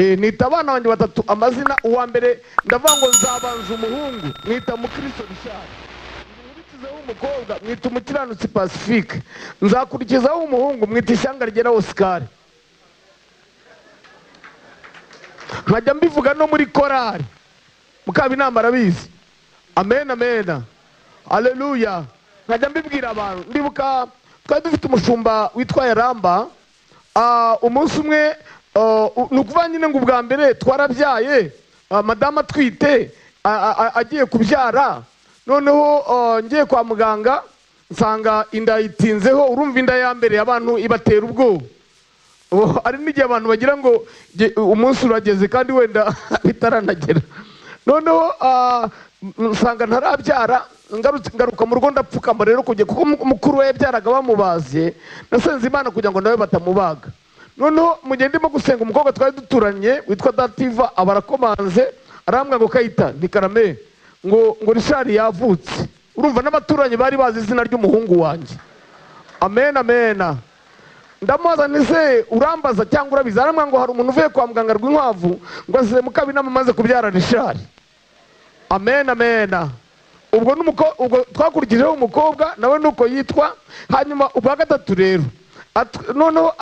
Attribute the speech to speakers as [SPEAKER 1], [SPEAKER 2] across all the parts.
[SPEAKER 1] nita abana banjye batatu amazina. Uwa mbere ndavuga ngo nzabanza umuhungu mwita Mukristo Richard, nkurikizaho umukobwa mwita Umukiranutsi Pacifique, nzakurikizaho umuhungu mwita Ishyanga Ryera Oscar. Nkajya mbivuga no muri korari Mukabinama arabizi. Amen amen, haleluya. Nkajya mbibwira abantu. Ndibuka twari dufite umushumba witwa Yaramba. Umunsi umwe nukuvuga nyine ngo ubwa mbere twarabyaye, madama atwite agiye kubyara, noneho ngiye kwa muganga nsanga inda itinzeho. Urumva inda ya mbere abantu ibatera ubwoba, ari n'igihe abantu bagira ngo umunsi urageze kandi wenda bitaranagera. Noneho nsanga ntarabyara, ngaruka mu rugo ndapfukama rero kuko mukuru we yabyaraga bamubaze, nasenze Imana kugira ngo nawe batamubaga. Noneho mu gihe ndimo gusenga umukobwa twari duturanye witwa Dativa abarakomanze, arambwira ngo Kayita ni Karame, ngo Richard yavutse. Urumva n'abaturanyi bari bazi izina ry'umuhungu wanjye. Amen amen. Ndamubaza nti se urambaza cyangwa urabizi? Arambwira ngo hari umuntu uvuye kwa muganga rw'inkwavu ngo azize Mukabinama amaze kubyara Richard. Amen amen. Ubwo twakurikijeho umukobwa nawe nuko yitwa. Hanyuma ubwa gatatu rero noneho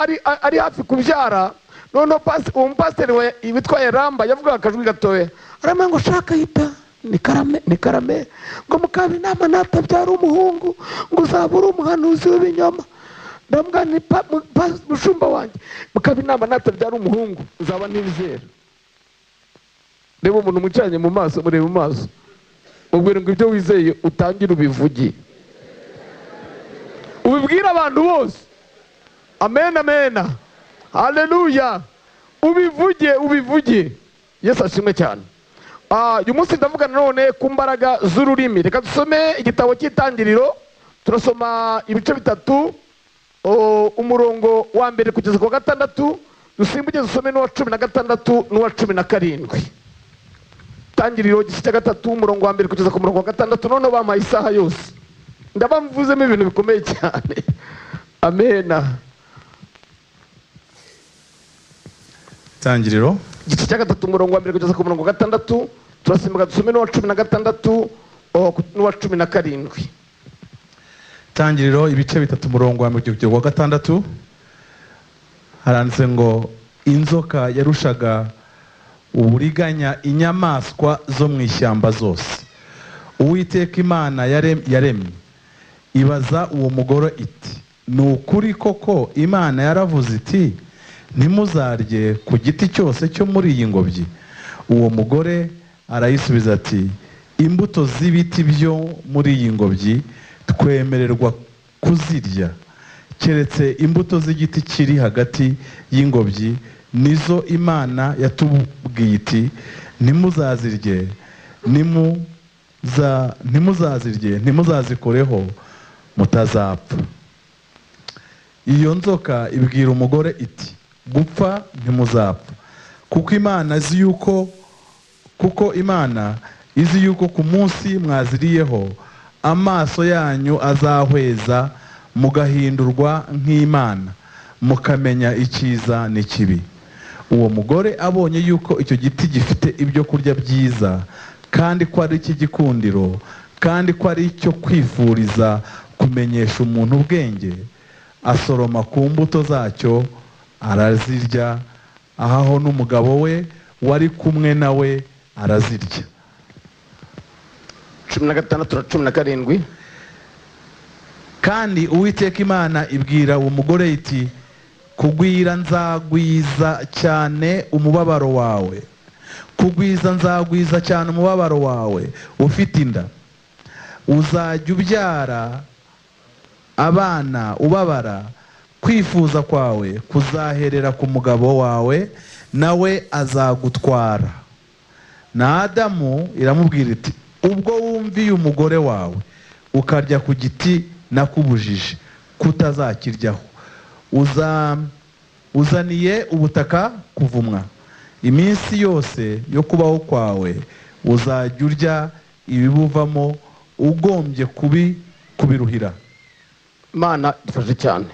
[SPEAKER 1] ari hafi kubyara, noneho umupasiteri witwa Yaramba yavugaga akajwi gatoya, arambwira ngo shaka Kayita ni Karame, ngo Mukabinama natabyara umuhungu ngo uzaba uri umuhanuzi w'ibinyoma. Ndambwira ni mushumba wanjye, Mukabinama natabyara umuhungu nzaba ntizera. Reba umuntu mucanye mu maso, murebe mu maso, mubwire ngo ibyo wizeye utangire ubivuge, ubibwira abantu bose. Amen amen, haleluya. Ubivuge. Yesu ashimwe cyane. Uyu munsi ndavugana none ku mbaraga z'ururimi. Reka dusome igitabo cy'Itangiriro, turasoma ibice bitatu, umurongo wa mbere kugeza ku wa gatandatu, dusimbuke dusome n'uwa 16 n'uwa 17. Itangiriro igice cya gatatu umurongo wa mbere kugeza ku murongo wa gatandatu. None bampaye isaha yose ndabamvuzemo ibintu bikomeye cyane. Amen.
[SPEAKER 2] Itangiriro
[SPEAKER 1] igice cya gatatu umurongo wa mbere kugeza ku murongo wa gatandatu, turasimbuka dusome n'uwa 16 n'uwa 17.
[SPEAKER 2] Itangiriro ibice bitatu umurongo wa mbere kugeza ku wa gatandatu, haranditse ngo inzoka yarushaga uburiganya inyamaswa zo mu ishyamba zose Uwiteka Imana yaremye, ibaza uwo mugore iti, ni ukuri koko Imana yaravuze iti ntimuzarye ku giti cyose cyo muri iyi ngobyi? Uwo mugore arayisubiza ati, imbuto z'ibiti byo muri iyi ngobyi twemererwa kuzirya, keretse imbuto z'igiti kiri hagati y'ingobyi, nizo Imana yatubwiye iti ntimuzazirye, ntimuzazikoreho mutazapfa. Iyo nzoka ibwira umugore iti, gupfa ntimuzapfa, kuko Imana izi yuko ku munsi mwaziriyeho amaso yanyu azahweza, mugahindurwa nk'Imana, mukamenya icyiza n'ikibi. Uwo mugore abonye yuko icyo giti gifite ibyo kurya byiza, kandi ko ari icy'igikundiro, kandi ko ari icyo kwifuriza kumenyesha umuntu ubwenge, asoroma ku mbuto zacyo arazirya, ahaho n'umugabo we wari kumwe nawe arazirya.
[SPEAKER 1] 16-17.
[SPEAKER 2] Kandi Uwiteka Imana ibwira uwo mugore iti, kugwira nzagwiza cyane umubabaro wawe, nzagwiza cyane umubabaro wawe ufite inda, uzajya ubyara abana ubabara, kwifuza kwawe kuzaherera ku mugabo wawe, nawe azagutwara. Na Adamu iramubwira iti, ubwo wumviye umugore wawe ukarya ku giti nakubujije kutazakiryaho, uzaniye ubutaka kuvumwa, iminsi yose yo kubaho kwawe uzajya urya ibibuvamo, ugombye kubiruhira.
[SPEAKER 1] Imana ifashe cyane.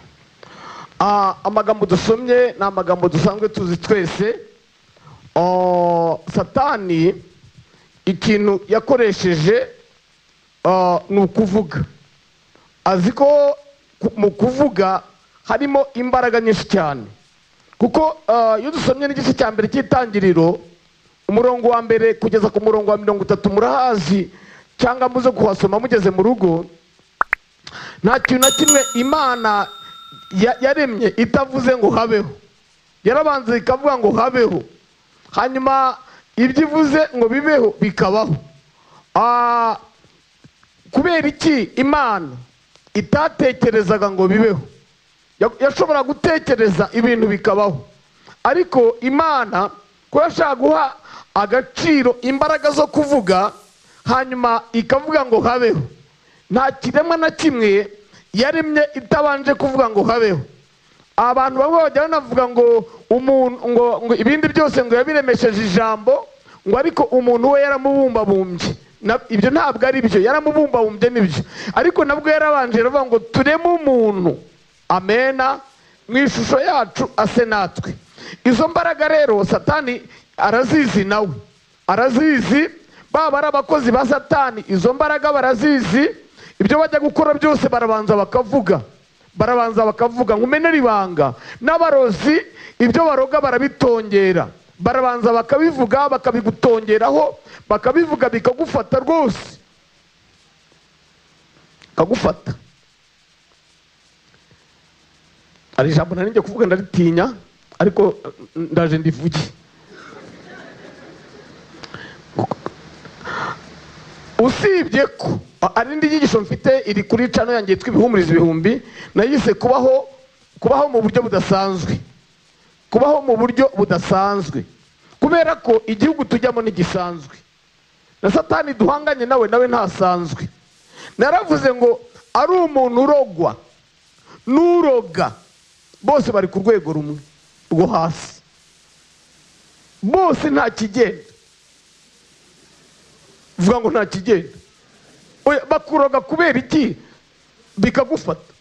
[SPEAKER 1] Amagambo dusomye ni amagambo dusanzwe tuzi twese. satani ikintu yakoresheje ni ukuvuga. Azi ko mu kuvuga harimo imbaraga nyinshi cyane, kuko iyo dusomye n'igice cya mbere cy'itangiriro umurongo wa mbere kugeza ku murongo wa 30 murahazi, cyangwa muze kuhasoma mugeze mu rugo. Nta kintu na kimwe Imana yaremye itavuze ngo habeho. Yarabanza ikavuga ngo habeho, hanyuma ibyo ivuze ngo bibeho bikabaho. Kubera iki Imana itatekerezaga ngo bibeho? Yashobora gutekereza ibintu bikabaho, ariko Imana ko yashaka guha agaciro imbaraga zo kuvuga, hanyuma ikavuga ngo habeho. Nta kiremwa na kimwe yaremye itabanje kuvuga ngo habeho. Abantu bamwe bajya banavuga ngo umuntu ngo ibindi byose ngo yabiremesheje ijambo, ngo ariko umuntu we yaramubumbabumbye. Ibyo ntabwo ari byo, yaramubumbabumbye nibyo, ariko nabwo yarabanje aravuga ngo tureme umuntu, amena, mu ishusho yacu ase natwe. Izo mbaraga rero satani arazizi, nawe arazizi. Baba ari abakozi ba satani, izo mbaraga barazizi. Ibyo bajya gukora byose barabanza bakavuga, nkumenera ibanga. N'abarozi ibyo baroga barabitongera, barabanza bakabivuga, bakabigutongeraho, bakabivuga bikagufata rwose, kagufata. Ari ijambo nari ngiye kuvuga ndaritinya, ariko ndaje ndivuge. Usibye ko ari indi nyigisho mfite iri kuri channel yanjye yitwa Ibihumuriza Ibihumbi, nayise kubaho mu buryo budasanzwe, kubaho mu buryo budasanzwe, kubera ko igihugu tujyamo ntigisanzwe, na satani duhanganye nawe ntasanzwe. Naravuze ngo ari umuntu urogwa n'uroga, bose bari ku rwego rumwe rwo hasi, bose nta kigenda. Vuga ngo nta kigenda. Bakuroga kubera iki bikagufata?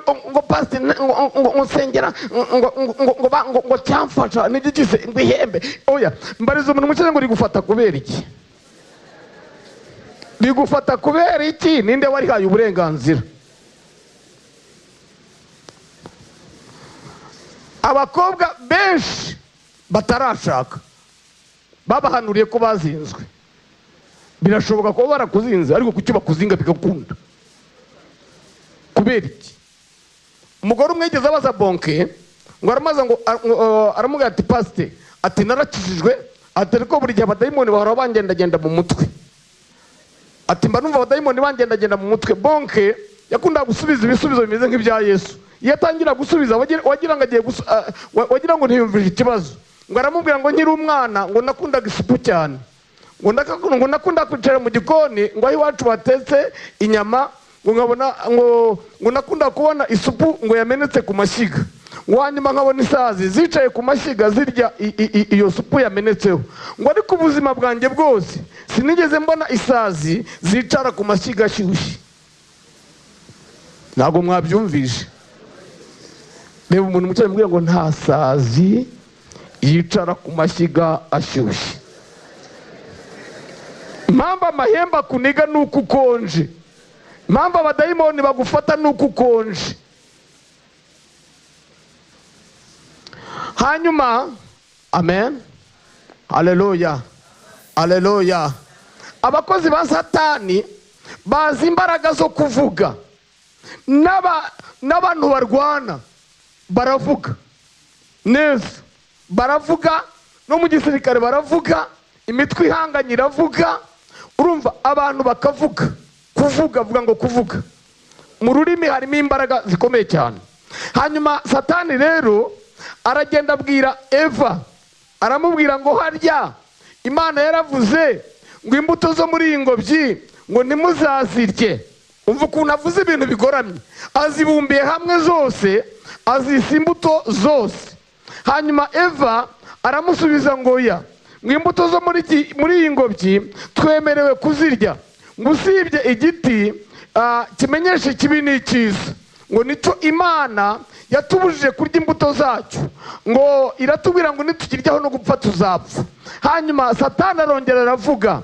[SPEAKER 1] Ngo pastor ngo nsengera ngo cyamfasha nigigise ngo ihembe. Oya, mbariza umuntu mucye ngo rigufata kubera iki? Rigufata kubera iki? Ninde wari haye uburenganzira? Abakobwa benshi batarashaka babahanuriye ko bazinzwe. Birashoboka ko barakuzinze, ariko kuki bakuzinga bigakunda? Kubera iki? Umugore umwe yigeze abaza bonke ngo aramaza ngo aramubwira ati pastor, ati narakijijwe, ati ariko buri gihe abadayimoni bahora bangendagenda mu mutwe, ati mba numva abadayimoni bangendagenda mu mutwe. Bonke yakunda gusubiza ibisubizo bimeze nk'ibya Yesu. Iyo atangira gusubiza wagira ngo agiye wagira ngo ntiyumvise ikibazo. Ngo aramubwira ngo nkiri umwana ngo nakundaga isupu cyane, ngo nakunda kwicara mu gikoni, ngo aho iwacu batetse inyama, ngo nkabona ngo nakunda kubona isupu ngo yamenetse ku mashyiga, ngo hanyuma nkabona isazi zicaye ku mashyiga zirya iyo supu yamenetseho. Ngo ariko ubuzima bwanjye bwose sinigeze mbona isazi zicara ku mashyiga ashyushye. Ntabwo mwabyumvishe? Reba umuntu mucyane mubwira ngo nta sazi yicara ku mashyiga ashyushye. Impamvu amahembe akuniga ni uko ukonje, impamvu abadayimoni bagufata ni uko ukonje. Hanyuma amen, haleluya, haleluya. Abakozi ba satani bazi imbaraga zo kuvuga. N'abantu barwana baravuga neza, baravuga no mu gisirikare baravuga, imitwe ihanganye iravuga. Urumva abantu bakavuga, kuvuga, vuga ngo kuvuga. Mu rurimi harimo imbaraga zikomeye cyane. Hanyuma satani rero aragenda abwira Eva, aramubwira ngo harya Imana yaravuze ngo imbuto zo muri iyi ngobyi ngo ntimuzazirye. Umva ukuntu avuze ibintu bigoramye, azibumbiye hamwe zose, azisa imbuto zose. Hanyuma Eva aramusubiza ngo ya, ngo imbuto zo muri iyi ngobyi twemerewe kuzirya, ngo usibye igiti kimenyesha ikibi n'icyiza, ngo nicyo Imana yatubujije kurya imbuto zacyo, ngo iratubwira ngo nitukiryaho no gupfa tuzapfa. Hanyuma Satani arongera aravuga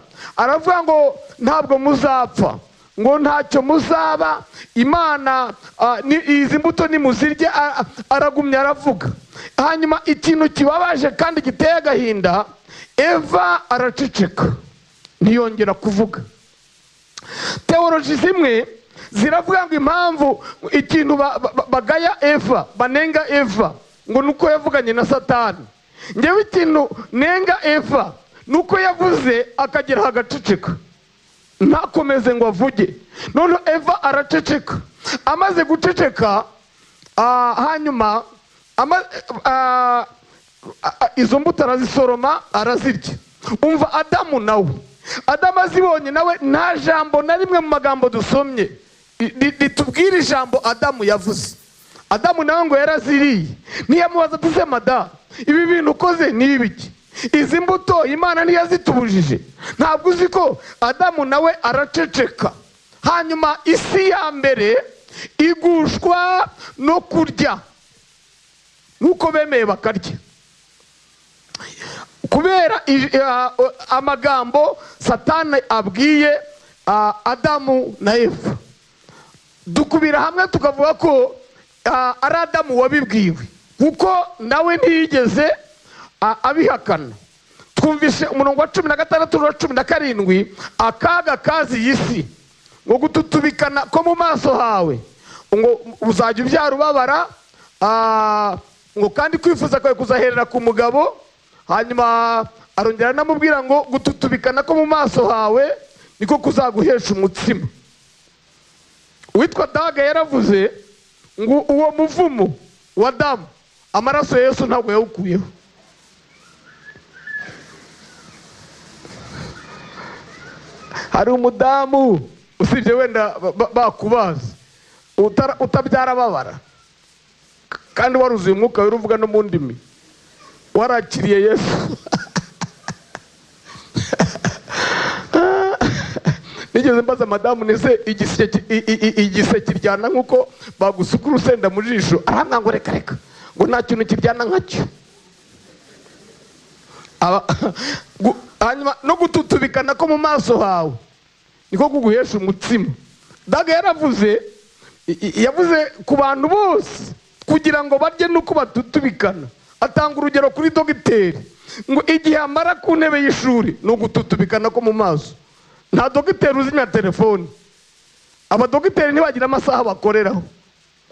[SPEAKER 1] ngo ntabwo muzapfa, ngo ntacyo muzaba, Imana izi mbuto nimuzirye. Aragumya aravuga. Hanyuma ikintu kibabaje kandi giteye agahinda, Eva araceceka ntiyongera kuvuga. Teoloji zimwe ziravuga ngo impamvu ikintu bagaya Eva, banenga Eva, ngo nuko yavuganye na Satani. Ngewe ikintu nenga Eva nuko yavuze akagera hagaceceka, ntakomeze ngo avuge. None Eva araceceka. Amaze guceceka, hanyuma izo mbuto arazisoroma arazirya. Umva Adamu nawe, Adamu azibonye nawe nta jambo na rimwe mu magambo dusomye ritubwira ijambo Adamu yavuze. Adamu nawe ngo yaraziriye. Ntiyamubaza ati madamu, ibi bintu ukoze ni ibiki? Izi mbuto Imana ntiyazitubujije? Ntabwo uzi ko Adamu nawe araceceka. Hanyuma isi ya mbere igushwa no kurya, nuko bemeye bakarya, kubera amagambo Satani abwiye Adamu na Eva. Dukubira hamwe tukavuga ko ari Adamu wabibwiwe, kuko nawe ntiyigeze abihakana. Twumvise umurongo wa 16 na 17, akaga kazi y'isi ngo gututubikana ko mu maso hawe, ngo uzajya ubyara ubabara, ngo kandi kwifuza kwawe kuzaherera ku mugabo. Hanyuma arongera anamubwira ngo gututubikana ko mu maso hawe niko kuzaguhesha umutsima. Uwitwa Daga yaravuze ngo uwo muvumo wa Adamu amaraso ya Yesu ntabwo yawukuyeho. Hari umudamu usibye wenda bakubaza utabyara babara, kandi waruzuye umwuka wera uvuga no mu ndimi, warakiriye Yesu. Nigeze mbaza madamu nese igise kiryana nkuko bagusuka urusenda mu jisho? Arambwira ngo reka ngo nta kintu kiryana nkacyo. Hanyuma no gututubikana ko mu maso hawe niko kuguhesha umutsima. Daga yavuze ku bantu bose kugira ngo barye nuko batutubikana. Atanga urugero kuri dogiteri ngo igihe amara ku ntebe y'ishuri no gututubikana ko mu maso. Nta dogiteri uzimya telefoni, abadogiteri ntibagira amasaha bakoreraho.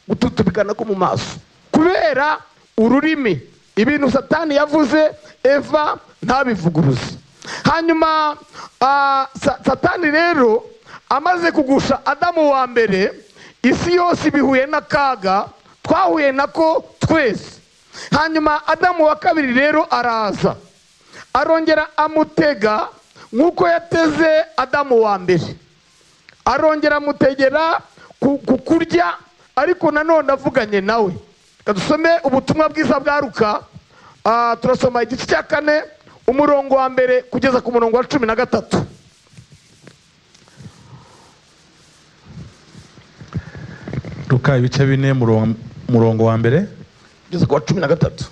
[SPEAKER 1] Gututubikana ko mu maso kubera ururimi. Ibintu Satani yavuze Eva ntabivuguruze. Hanyuma Satani rero amaze kugusha Adamu wa mbere, isi yose bihuye n'akaga twahuye nako twese. Hanyuma Adamu wa kabiri rero araza, arongera amutega nk'uko yateze Adamu wa mbere. Arongera amutegera kurya, ariko nanone avuganye nawe. Kadusome ubutumwa bwiza bwa Luka, turasoma igice cya 4 umurongo wa mbere kugeza ku murongo wa 13.
[SPEAKER 2] Luka ibice 4 murongo wa mbere
[SPEAKER 1] kugeza ku wa 13.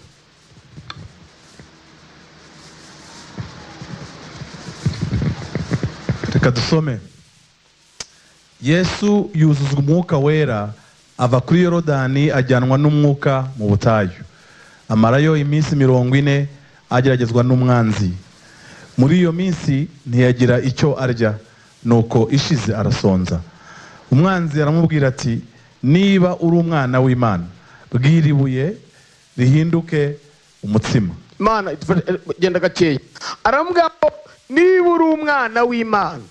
[SPEAKER 2] Reka dusome. Yesu yuzuzwa umwuka wera, ava kuri Yorodani ajyanwa n'umwuka mu butayu. Amarayo iminsi 40 ageragezwa n'umwanzi. Muri iyo minsi ntiyagira icyo arya, nuko ishize arasonza. Umwanzi aramubwira ati, niba uri umwana w'Imana, bwira ibuye rihinduke umutsima.
[SPEAKER 1] Imana genda gakeya. Aramubwira ngo niba uri umwana w'Imana,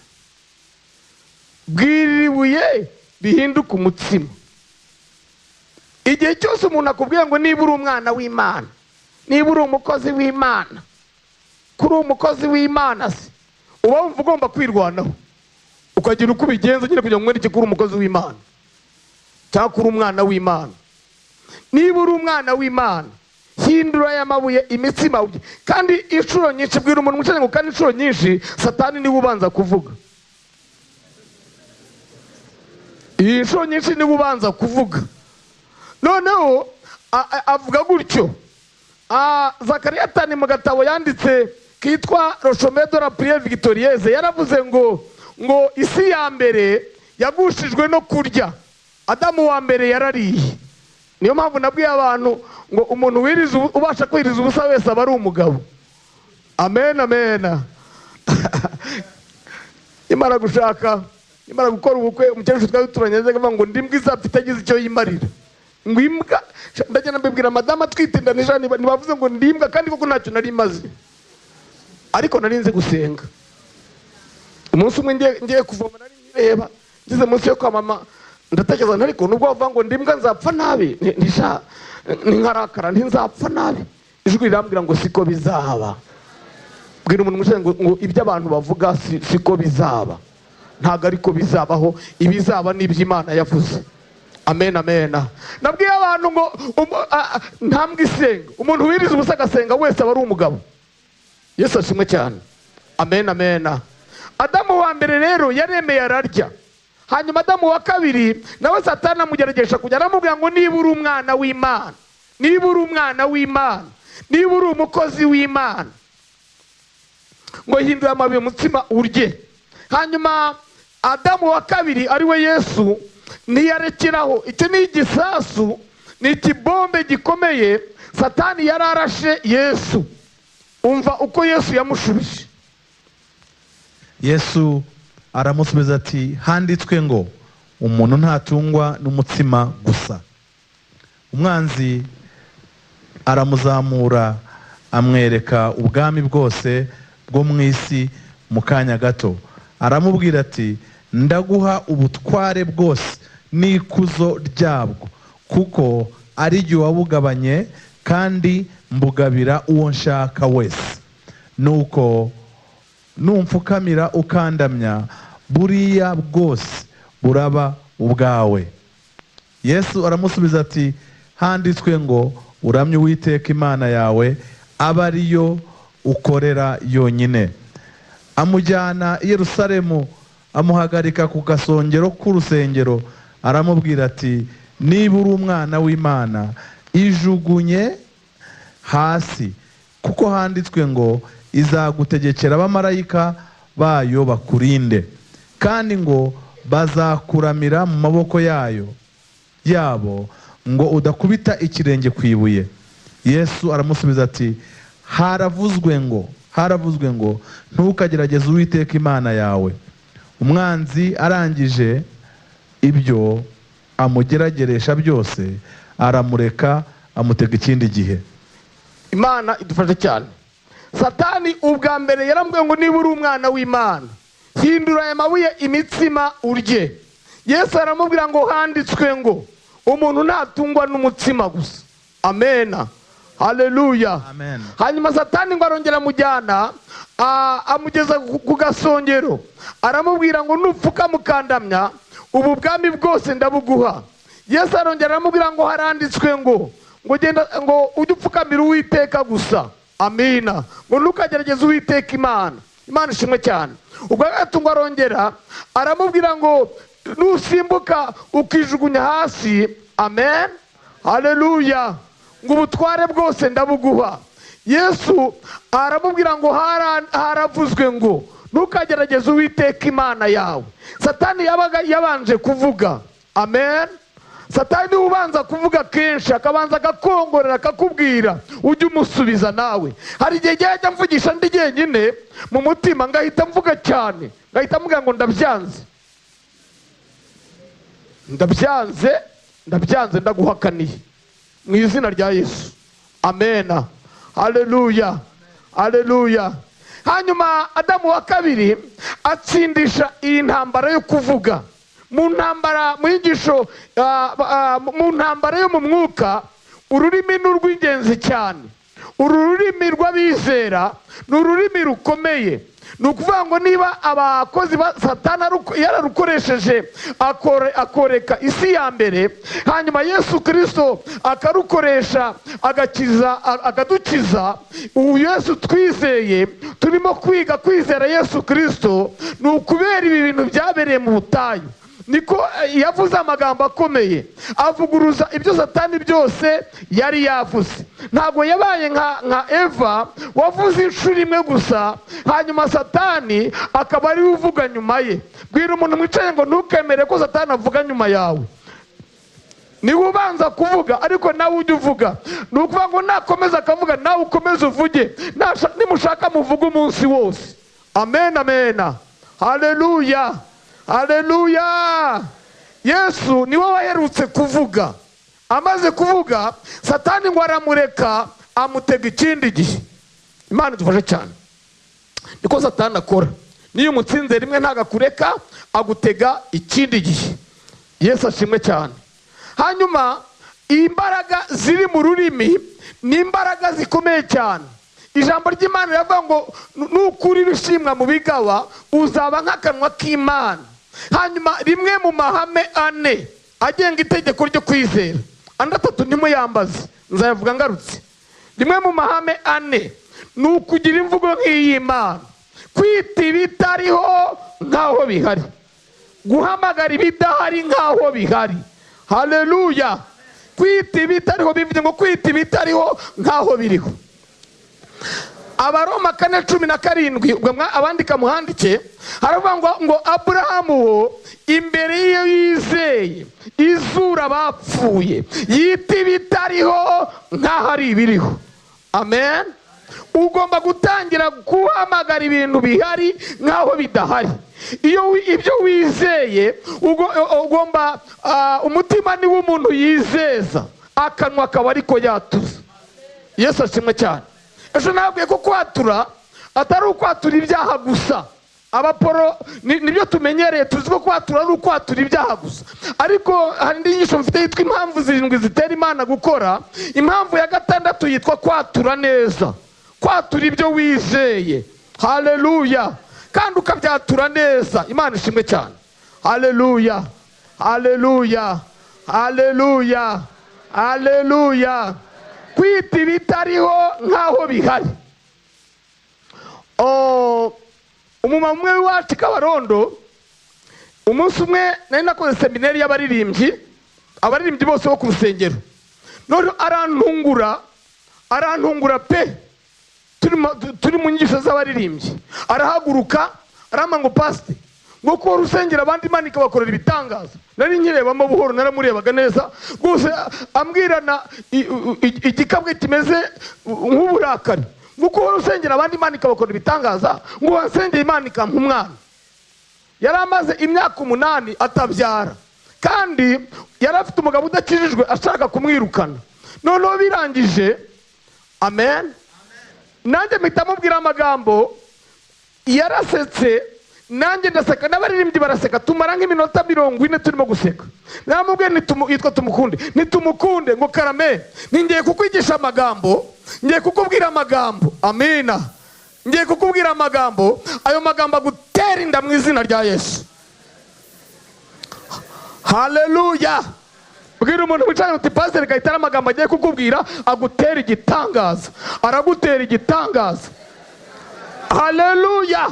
[SPEAKER 1] bwira ibuye rihinduke umutsima. Igihe cyose umuntu akubwiye ngo niba uri umwana w'Imana, niba uri umukozi w'Imana, kuri umukozi w'Imana se uba wumva ugomba kwirwanaho ukagira uko ubigenza nyine kugira ngo mwereke kuri umukozi w'Imana cyangwa kuri umwana w'Imana. Niba uri umwana w'Imana, hindura aya mabuye imitsima. Kandi inshuro nyinshi bwira umuntu mucanye ngo kandi inshuro nyinshi Satani niwe ubanza kuvuga. Iyi inshuro nyinshi niwe ubanza kuvuga. Noneho avuga gutyo. Zakariya atani mu gatabo yanditse kitwa Rochomée de la prière victorieuse yaravuze ngo isi ya mbere yagushijwe no kurya, Adamu wa mbere yarariye. Niyo mpamvu nabwiye abantu ngo umuntu ubasha kwiriza ubusa wese aba ari umugabo. Amen, amen. Imara gushaka, imara gukora ubukwe, umukecuru twari duturanye avuga ngo ndimbwa izapfa itagize icyo yimarira. Ngo imbwa, ndagenda mbibwira madamu atwite ntibavuze ngo ndimbwa kandi koko ntacyo nari maze. Ariko nari nzi gusenga. Umunsi umwe ngiye kuvoma nari nireba, ngeze munsi yo kwa mama ndatekereza ariko nubwo bavuga ngo ndimbwa nzapfa nabi, ninkarakara ntinzapfa nabi. Ijwi rirambwira ngo siko bizaba. Bwira umuntu mushe ngo ibyo abantu bavuga siko bizaba. Ntago ariko bizabaho, ibizaba n'iby'Imana yavuze. Amen, amen. Nabwiye abantu ngo ntambwe isenga, umuntu wiriza ubusa agasenga wese aba ari umugabo. Yesu ashimwe cyane. Amen, amen. Adamu wa mbere rero yaremeye ararya. Hanyuma Adamu wa kabiri nawe Satani amugeragesha kujya aramubwira ngo niba uri umwana w'Imana, niba uri umwana w'Imana, niba uri umukozi w'Imana, ngo hindura amabuye umutsima urye. Hanyuma Adamu wa kabiri ari we Yesu niyarekeraho. Icyo ni igisasu, ni ikibombe gikomeye Satani yararashe Yesu. Umva uko Yesu yamushubije.
[SPEAKER 2] Yesu aramusubiza ati handitswe ngo umuntu ntatungwa n'umutsima gusa. Umwanzi aramuzamura amwereka ubwami bwose bwo mu isi mu kanya gato. Aramubwira ati ndaguha ubutware bwose n'ikuzo ryabwo kuko ari jye wabugabanye kandi mbugabira uwo nshaka wese. Nuko numfukamira ukandamya buriya bwose buraba ubwawe. Yesu aramusubiza ati handitswe ngo uramye Uwiteka Imana yawe aba ariyo ukorera yonyine. Amujyana i Yerusalemu amuhagarika ku gasongero k'urusengero aramubwira ati niba uri umwana w'Imana ijugunye hasi kuko handitswe ngo izagutegekera abamarayika bayo bakurinde kandi ngo bazakuramira mu maboko yabo ngo udakubita ikirenge ku ibuye. Yesu aramusubiza ati haravuzwe ngo ntukagerageze Uwiteka Imana yawe. Umwanzi arangije ibyo amugerageresha byose aramureka amutega ikindi gihe.
[SPEAKER 1] Imana idufashe cyane. Satani ubwa mbere yarambwiye ngo niba uri umwana w'Imana hindura aya mabuye imitsima urye. Yesu aramubwira ngo handitswe ngo umuntu ntatungwa n'umutsima gusa. Amena, haleluya.
[SPEAKER 2] Amen.
[SPEAKER 1] Hanyuma Satani ngo arongera amujyana amugeza ku gasongero aramubwira ngo nupfuka mukandamya ubu bwami bwose ndabuguha. Yesu arongera aramubwira ngo haranditswe ngo genda ngo ujye upfukamira Uwiteka gusa. Amina. Ngo ntukagerageze Uwiteka Imana. Imana ishimwe cyane. Ubwo agatungo arongera aramubwira ngo nusimbuka ukijugunya hasi. Amen, haleluya, ngo ubutware bwose ndabuguha. Yesu aramubwira ngo haravuzwe ngo ntukagerageze Uwiteka Imana yawe. Satani yabaga yabanje kuvuga. Amen. Satani ubanza kuvuga kenshi akabanza agakongorera akakubwira ujye umusubiza nawe. Hari igihe yajya mvugisha ndi jyenyine mu mutima ngahita mvuga cyane ngahita mvuga ngo ndabyanze ndaguhakaniye mu izina rya Yesu. Amena, haleluya, haleluya. Hanyuma Adamu wa kabiri atsindisha iyi ntambara yo kuvuga. Mu ntambara mu yigisho mu ntambara yo mu mwuka ururimi n'urw'ingenzi cyane. Ururimi rw'abizera n'ururimi rukomeye. Nukuvuga ngo niba abakozi ba Satani yararukoresheje akoreka isi ya mbere, hanyuma Yesu Kristo akarukoresha akadukiza. Ubu Yesu twizeye turimo kwiga kwizera Yesu Kristo ni ukubera ibi bintu byabereye mu butayu. niko yavuze amagambo akomeye avuguruza ibyo Satani byose yari yavuze. Ntabwo yabaye nka Eva wavuze inshuro imwe gusa hanyuma Satani akaba ari uvuga nyuma ye. Bwira umuntu mwicaye ngo ntukemere ko Satani avuga nyuma yawe. Niwe ubanza kuvuga ariko nawe ujye uvuga. Ni ukuvuga ngo nakomeza akavuga nawe ukomeze uvuge. Nimushaka muvuge umunsi wose. Amen, amen. Haleluya, haleluya. Yesu niwe waherutse kuvuga. Amaze kuvuga Satani ngo aramureka amutega ikindi gihe. Imana idufashe cyane. Niko Satani akora. Niyo umutsinze rimwe ntagakureka agutega ikindi gihe. Yesu ashimwe cyane. Hanyuma imbaraga ziri mu rurimi ni imbaraga zikomeye cyane. Ijambo ry'Imana riravuga ngo nukuri bishimwa mu bigawa uzaba nk'akanwa k'Imana. Hanyuma rimwe mu mahame ane agenga itegeko ryo kwizera, andi atatu ntimuyambaze nzayavuga ngarutse. Rimwe mu mahame ane ni ukugira imvugo nk'iy'Imana, kwita ibitariho nk'aho bihari, guhamagara ibidahari nk'aho bihari. Haleluya. Kwita ibitariho bivuze ngo kwita ibitariho nk'aho biriho. Abaroma 4:17 abandika muhandike haravuga ngo Aburahamu wo imbere ye yizeye izura abapfuye yita ibitariho nk'aho ari ibiriho. Amen. Ugomba gutangira guhamagara ibintu bihari nk'aho bidahari. Iyo ibyo wizeye ugomba umutima ni w'umuntu yizeza, akanwa akaba ariko yatuza. Yesu ashimwe cyane. Ejo nabwiye ko kwatura atari ukwatura ibyaha gusa. Abaporo nibyo tumenyereye, tuzi ko kwatura ari ukwatura ibyaha gusa. Ariko hari indi nyisho mfite yitwa impamvu 7 zitera Imana gukora. Impamvu ya 6 yitwa kwatura neza. Kwatura ibyo wizeye. Haleluya. Kandi ukabyatura neza. Imana ishimwe cyane. Haleluya, haleluya, haleluya, haleluya. Kwita ibitariho nk'aho bihari. Umumama umwe wacu Kabarondo, umunsi umwe nari nakoze seminari y'abaririmbyi, abaririmbyi bose bo ku rusengero. None arantungura pe. Turi mu nyigisho z'abaririmbyi. Arahaguruka arama ngo pastor ngo ko rusengera abandi Imana ikabakorera ibitangaza. Nari nkirebamo buhoro, naramurebaga neza gose ambwirana igikabwe kimeze nk'uburakari. Ngo ko rusengera abandi Imana ikabakorera ibitangaza, ngo wansengeye Imana ikampa umwana. Yaramaze imyaka 8 atabyara kandi yarafite umugabo udakijijwe ashaka kumwirukana. Noneho birangije. Amen. Nanjye mpita mubwira amagambo, yarasetse, nanjye ndaseka, n'abaririmbyi baraseka. Tumara nk'iminota 40 turimo guseka. Namubwiye yitwa Tumukunde, nitumukunde ngo karame, ningiye kukwigisha amagambo, ngiye kukubwira amagambo. Amina. Ngiye kukubwira amagambo, ayo magambo agutera inda mu izina rya Yesu. Haleluya. Bwira umuntu wicaye uti pastor gahitara amagambo agiye kukubwira agutera igitangaza. Aragutera igitangaza. Haleluya.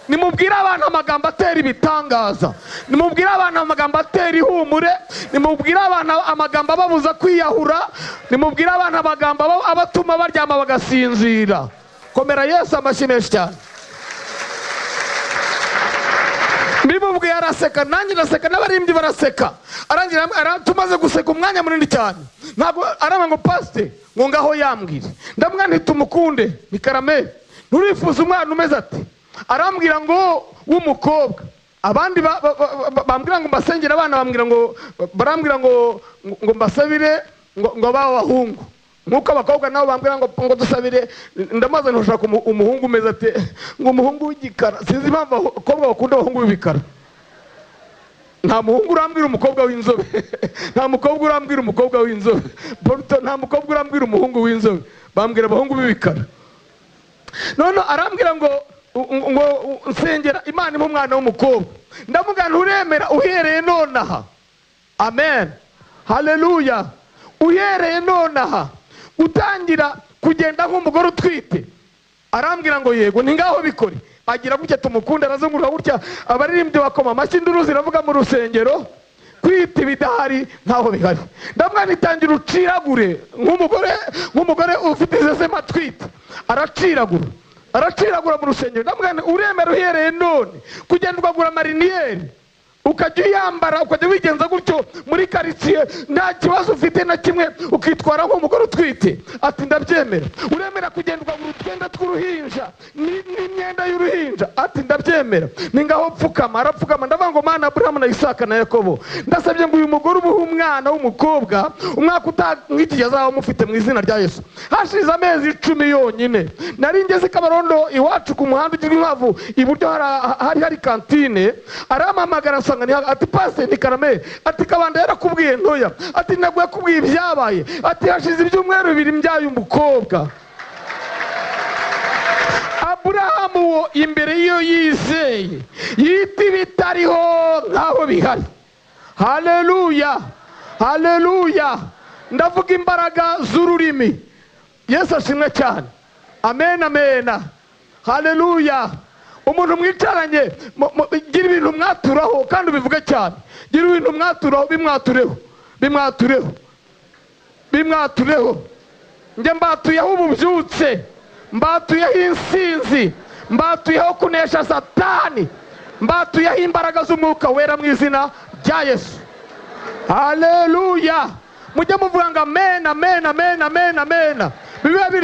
[SPEAKER 1] Nimubwira abantu amagambo atera ibitangaza. Nimubwira abantu amagambo atera ihumure. Nimubwira abantu amagambo ababuza kwiyahura. Nimubwira abantu amagambo abatuma baryama bagasinzira. Komera Yesu amashimeshi cyane. Mbibubwiye araseka, nanjye ndaseka, n'abaririmbyi baraseka. Arangira tumaze guseka umwanya munini cyane. Ntabwo arama ngo pastor ngo ngaho yambwire. Ndamubwira nti Tumukunde ni karame. Nurifuza umwana umeze ati? Arambwira ngo w'umukobwa. Abandi bambwira ngo mbasengera abana, barambwira ngo mbasabire ngo abahungu. Nkuko abakobwa nabo bambwira ngo dusabire, ndamaze ntushaka umuhungu umeze ati ngo umuhungu w'igikara. Sinzi impamvu abakobwa bakunda abahungu b'ibikara. Nta muhungu urambwira umukobwa w'inzobe. Nta mukobwa urambwira umukobwa w'inzobe. Nta mukobwa urambwira umuhungu w'inzobe. Bambwira abahungu b'ibikara. None arambwira ngo nsengera Imana mu mwana w'umukobwa. Ndamubwira nturemera uhereye nonaha. Amen. Haleluya. Uhereye nonaha utangira kugenda nk'umugore utwite. Arambwira ngo yego, ni ngaho bikore. agira gutya tumukunde, arazungurura gutya, abaririmbyi bakoma amashyi, induru ziravuga mu rusengero, kwita ibidahari ntaho bihari. Ndamwana itangira uciragure nk'umugore ufite izezema atwite, araciragura mu rusengero. Ndamwana uremera uhereye none kugenda ugagura mariniyeri ukajya uyambara, ukajya wigenza gutyo muri karitsiye, nta kibazo ufite na kimwe, ukitwara nk'umugore utwite. Ati ndabyemera. Uremera kugenda ukagura utwenda tw'uruhinja n'imyenda y'uruhinja? Ati ndabyemera. Ni ngaho pfukama. Arapfukama. Ndavuga ngo Mana Aburahamu na Isaka na Yakobo, ndasabye ngo uyu mugore ubuhe umwana w'umukobwa umwaka utaha nk'iki gihe azaba amufite mu izina rya Yesu. Hashize amezi 10 yonyine, nari ngeze Kabarondo iwacu ku muhanda ugira Inkwavu, iburyo hari kantine. Arampamagara ati Pastor ni Karame, ati Kabanda yarakubwiye ntoya, ati ntabwo yakubwiye ibyabaye, ati hashize ibyumweru 2 mbyaye umukobwa. Aburahamu wo imbere iyo yizeye yita ibitariho nkaho bihari. Haleluya, haleluya. Ndavuga imbaraga z'ururimi. Yesu ashimwe cyane. Amen, amen. Haleluya. Umuntu mwicaranye, gira ibintu mwaturaho kandi ubivuge cyane. Gira ibintu mwaturaho, bimwatureho. Nge mbatuyeho ububyutse, mbatuyeho insinzi, mbatuyeho kunesha Satani, mbatuyeho imbaraga z'umwuka wera mu izina rya Yesu. Haleluya. Mujye muvuga ngo amen, amen, amen, amen, amen. Bibe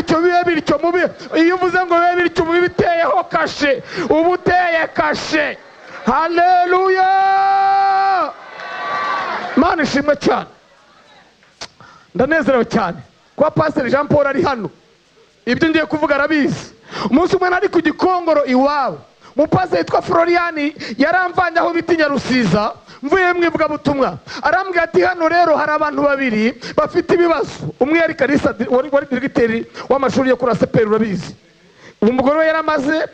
[SPEAKER 1] bityo mubi. Iyo uvuze ngo bibe bityo mubi, biteyeho kashe, uba uteye kashe. Haleluya. Mana ishimwe cyane. Ndanezerewe cyane kuba Pastor Jean Paul ari hano. Ibyo ngiye kuvuga arabizi. Umunsi umwe nari ku Gikongoro iwawe, umupasiteri witwa Florian yaramvanye aho bita Nyarusiza, mvuye mu ivugabutumwa. Arambwira ati hano rero hari abantu 2 bafite ibibazo. Umwe yari Kalisa, wari diregiteri w'amashuri yo kuri ASPR, urabizi. Umugore we yaramaze,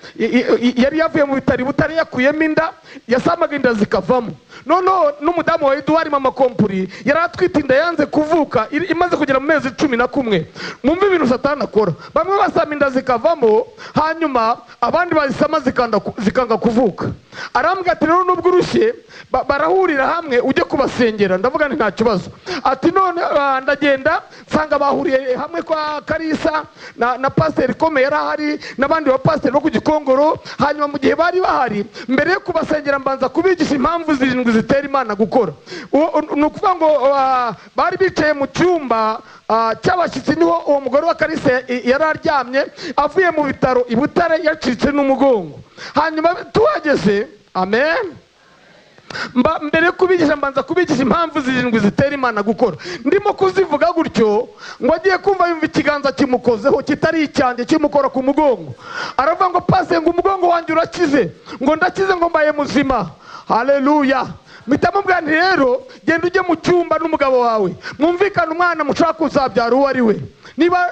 [SPEAKER 1] yari yavuye mu bitari Butare yakuyemo inda, yasamaga inda zikavamo. Noneho n'umudamu wa Edouard Mama Kompuri yari atwite inda yanze kuvuka, imaze kugera mu mezi 11. Mumve ibintu Satani akora. Bamwe basama inda zikavamo, hanyuma abandi bazisama zikanga kuvuka. Arambwira ati rero nubwo urushye barahurira hamwe ujye kubasengera. Ndavuga nti nta kibazo. Ati none ndagenda nsanga bahuriye hamwe kwa Kalisa na Pastor Kome yari ahari n'abandi ba pastor bo ku Gikongoro. Hanyuma mu gihe bari bahari, mbere yo kubasengera mbanza kubigisha impamvu 7 zitera Imana gukora. Nukuvuga ngo bari bicaye mu cyumba cy'abashyitsi, niho uwo mugore wa Kalisa yari aryamye avuye mu bitaro i Butare yacitse n'umugongo. Hanyuma tuhageze, amen, mbere kubigisha mbanza kubigisha impamvu 7 zitera Imana gukora. Ndimo kuzivuga gutyo ngo agiye kumva yumva ikiganza kimukozeho kitari icyanjye kimukora ku mugongo. Aravuga ngo Pastor ngo umugongo wanjye urakize. Ngo ndakize, ngo mbaye muzima. Haleluya. Mitamubwira nti rero genda ujye mu cyumba n'umugabo wawe, mwumvikana umwana mushaka kuzabyara uwo ari we, niba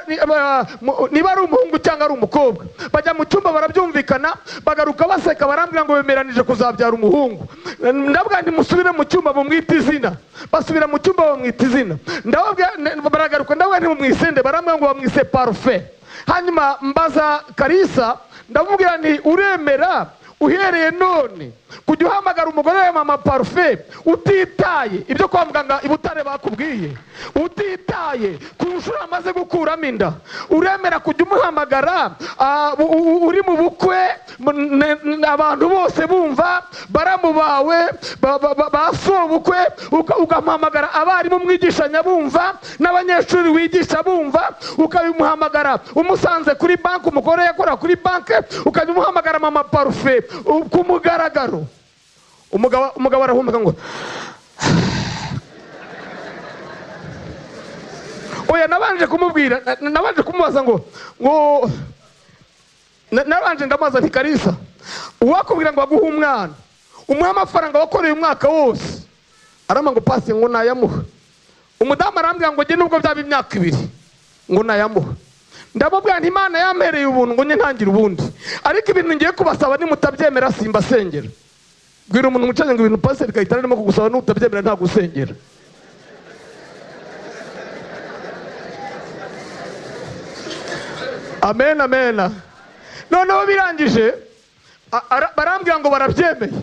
[SPEAKER 1] ari umuhungu cyangwa ari umukobwa. Bajya mu cyumba barabyumvikana, bagaruka baseka, barambwira ngo bemeranije kuzabyara umuhungu. Ndavuga nti musubire mu cyumba bumwita izina. Basubira mu cyumba bamwita izina. Baragaruka, ndavuga nti mumwisende, barambwira ngo bamwise Parfait. Hanyuma mbaza Kalisa, ndamubwira nti uremera uhereye none kujya uhamagara umugore we Mama Parfait utitaye ibyo kwa muganga i Butare bakubwiye, utitaye ku nshuro amaze gukuramo inda? Uremera kujya umuhamagara uri mu bukwe, abantu bose bumva, baramu bawe basobukwe, ukamuhamagara abarimu mwigishanya bumva, n'abanyeshuri wigisha bumva, ukabimuhamagara umusanze kuri banki, umugore yakora kuri banki, ukajya umuhamagara Mama Parfait ku mugaragaro? Umugabo arahumeka ngo oya. Nabanje kumubwira, nabanje kumubaza ngo nabanje ndamaza nti Kalisa, uwakubwira ngo aguhe umwana umuha amafaranga wakoreye umwaka wose? Arama ngo Pastor ngo nayamuha. Umudamu arambwira ngo nge nubwo byaba imyaka 2 ngo nayamuha. Ndamubwira nti Imana yampereye ubuntu ngo nye ntangire ubundi, ariko ibintu ngiye kubasaba nimutabyemera simbasengera. Bwira umuntu mucanye ngo ibintu Pastor Kayitare arimo kugusaba n'utabyemera nta gusengera. Amen, amen. Noneho birangije barambwira ngo barabyemeye.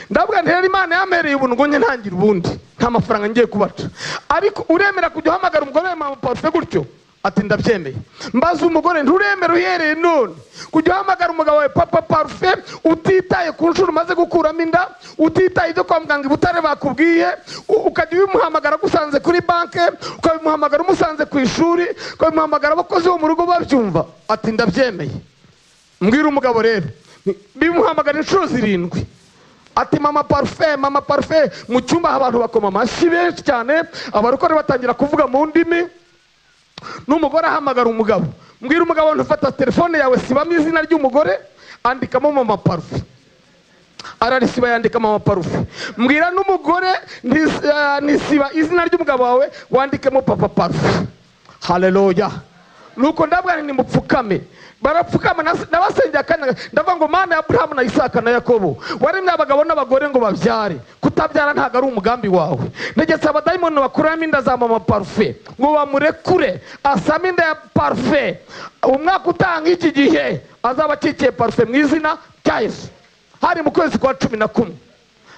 [SPEAKER 1] Ndavuga nti rero Imana yamereye ubuntu ngo njye ntangira ubundi nta mafaranga ngiye kubaca, ariko uremera kujya uhamagara umugore wawe mama parufe gutyo? Ati ndabyemeye. Mbaza umugore nturemera uhereye none kujya uhamagara umugabo wawe papa parufe utitaye ku nshuro umaze gukuramo inda, utitaye ibyo kwa muganga i Butare bakubwiye, ukajya ubimuhamagara gusanze kuri banke, ukabimuhamagara umusanze ku ishuri, ukabimuhamagara abakozi bo mu rugo babyumva? Ati ndabyemeye. Mbwira umugabo rero bimuhamagara inshuro 7. Ati mama parufe mu cyumba abantu bakoma amashyi benshi cyane, abarokore batangira kuvuga mu ndimi. N'umugore ahamagara umugabo. Mbwira umugabo ntufata telefone yawe, sibamo izina ry'umugore, andikamo mama parufe. Ararisiba yandika mama parufe. Mbwira n'umugore nisiba izina ry'umugabo wawe, wandikemo papa parufe. Haleluya. Nuko ndabwira ni mupfukame. Barapfukama nabasengera kandi ndavuga ngo Mana ya Abrahamu na Isaka na Yakobo waremye abagabo n'abagore ngo babyare. Kutabyara ntago ari umugambi wawe. Negetse abadayimoni bakuramo inda za mama parufe ngo bamurekure asame inda ya parufe. Umwaka utanga iki gihe azaba akikiye parufe mu izina rya Yesu. Hari mu kwezi kwa 11.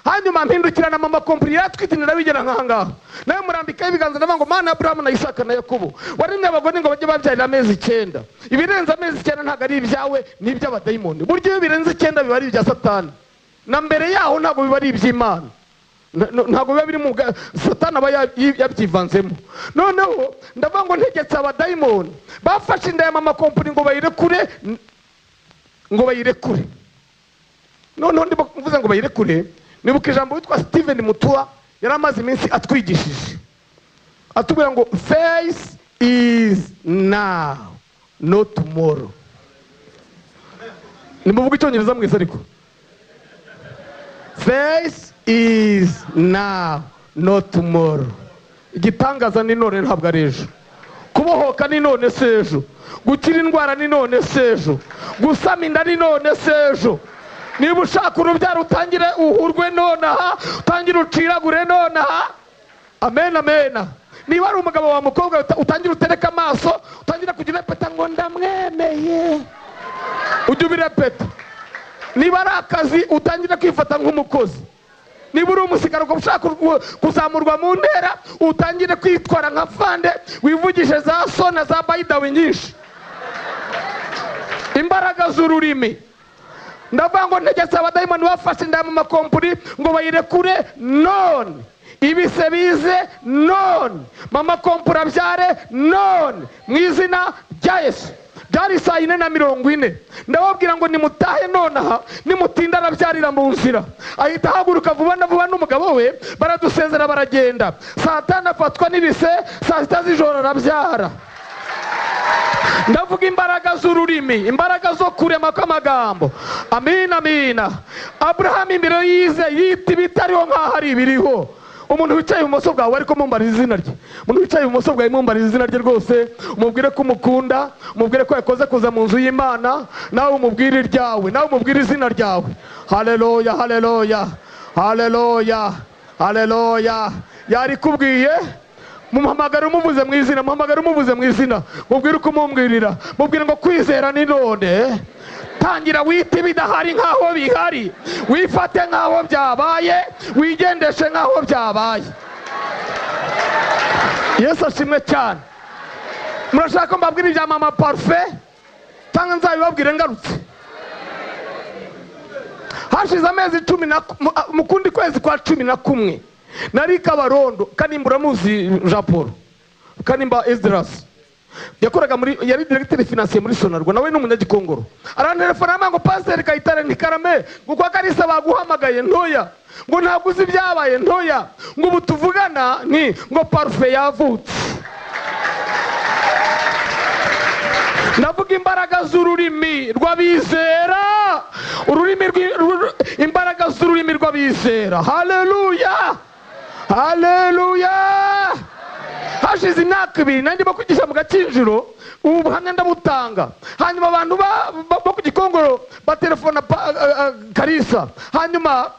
[SPEAKER 1] Hanyuma mpindukirana mama kompiri yatwitinira bigera nkahangaha, nawe murambikaho ibiganza ndavuga ngo Mana ya Abrahamu na Isaka na Yakobo waremye abagore ngo bajye babyarira amezi 9. Ibirenze amezi 9 ntago ari ibyawe, ni iby'abadayimoni. Buryo birenze 9 biba ari ibya Satani, na mbere yaho ntago biba ari iby'Imana. Ntago biba biri mu Satani aba yabyivanzemo. Noneho ndavuga ngo ntegetse abadayimoni bafashe inda ya mama kompiri ngo bayirekure. Noneho ndimo kuvuze ngo bayirekure, nibuka ijambo witwa Steven Mutua yari amaze iminsi atwigishije, atubwira ngo faith is now not tomorrow. Nimuvuga icyongereza mwese ariko. Faith is now not tomorrow. Igitangaza ni none ntabwo ari ejo. Kubohoka ni none sejo. Gukira indwara ni none sejo. Gusama inda ni none sejo. Niba ushaka urubyaro utangire uhurwe nonaha, utangire uciragure nonaha. Amen amen. Niba ari umugabo wa mukobwa utangire utereka amaso, utangire kugira repeta ngo ndamwemeye, ujye ubirepeta. Niba ari akazi utangire kwifata nk'umukozi. Niba uri umusigaro ushaka kuzamurwa mu ntera, utangire kwitwara nka fande, wivugishe za sona za bayidawe nyinshi. Imbaraga z'ururimi. Ndavuga ngo ntegetse abadayimoni bafashe inda mu makompuri ngo bayirekure none. Ibise bize none. Mama kompuri abyare none. Mu izina rya Yesu. Byari 4:40. Ndababwira ngo nimutahe nonaha, nimutinda arabyarira mu nzira. Ahita haguruka vuba na vuba n'umugabo we, baradusezera baragenda. Saa 5 afatwa n'ibise, saa 6 z'ijoro arabyara. Ndavuga imbaraga z'ururimi, imbaraga zo kurema kw'amagambo. Amina amina. Abrahamu imbere yize yita ibitariho nk'aho ari ibiriho. Umuntu wicaye ibumoso bwawe ariko mumbariza izina rye. Umuntu wicaye ibumoso bwawe mumbariza izina rye rwose, umubwire ko umukunda, umubwire ko yakoze kuza mu nzu y'Imana, nawe umubwire iryawe, nawe umubwire izina ryawe. Haleluya haleluya haleluya haleluya. Yari kubwiye mumuhamagara umuvuze mu izina, muhamagara umuvuze mu izina, mubwire uko mumbwirira, mubwire ngo kwizera ni none. Tangira wite ibidahari nkaho bihari, wifate nkaho byabaye, wigendeshe nkaho byabaye. Yesu ashimwe cyane. Murashaka mbabwire ibya mama parufe cyangwa nzabibabwire ngarutse? Hashize amezi 10 mu kundi kwezi kwa 11 nari Kabarondo, Kanimba muzi Jean Paul, Kanimba Esdras yakoraga muri, yari directeur financier muri Sonarwa, nawe n'umunyagikongoro. Arantelefona ngo Pastor Kayitare ntikarame ngo kwa Kalisa baguhamagaye ntoya, ngo ntabwo uzi byabaye ntoya, ngo ubu tuvugana ni ngo parufe yavutse. Navuga imbaraga z'ururimi rw'abizera, ururimi imbaraga z'ururimi rw'abizera. Haleluya haleluya. Hashize imyaka 2 nandi bakwigisha mu Gakinjiro, ubu buhamya ndabutanga. Hanyuma abantu bo ku Gikongoro batelefona Kalisa. Hanyuma